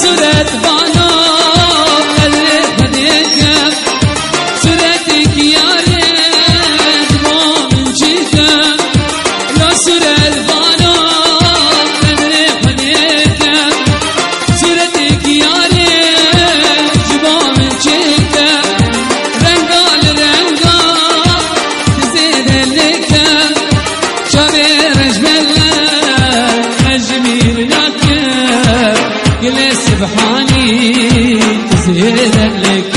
صورت بانا قلبك صورتك يا ريت ما من جيتك لا صورت بانا قلبك صورتك يا ريت ما من جيتك رنقال رنقال تزيد لك شبير جبلك الجميل لك قل سبحاني تزيد لك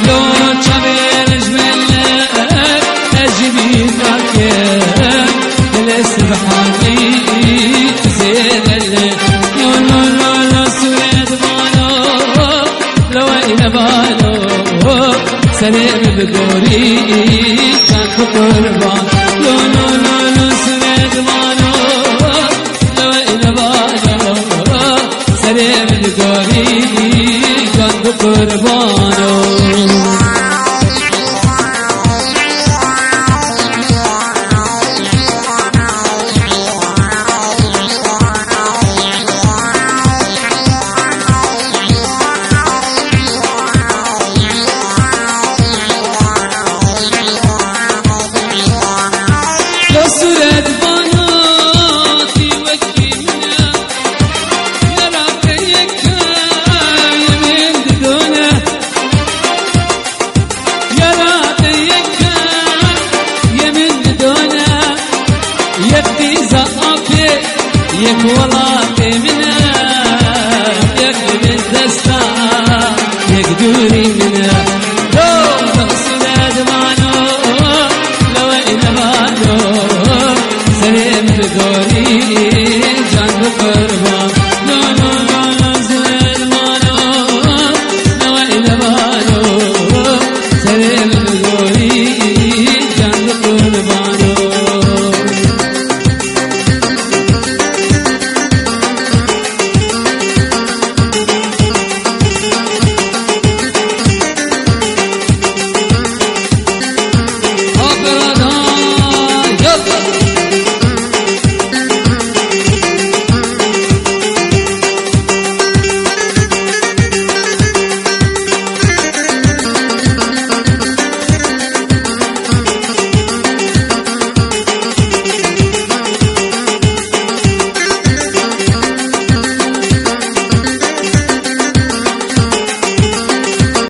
لو شبير جبلك الجميل لك قل سبحاني تزيد لك لو لو لو لو سويد بالو لو إلى بالو سليم بقوري كان قربان لو لو لو لو سويد بالو لو إلى بالو سليم بقوري كان قربان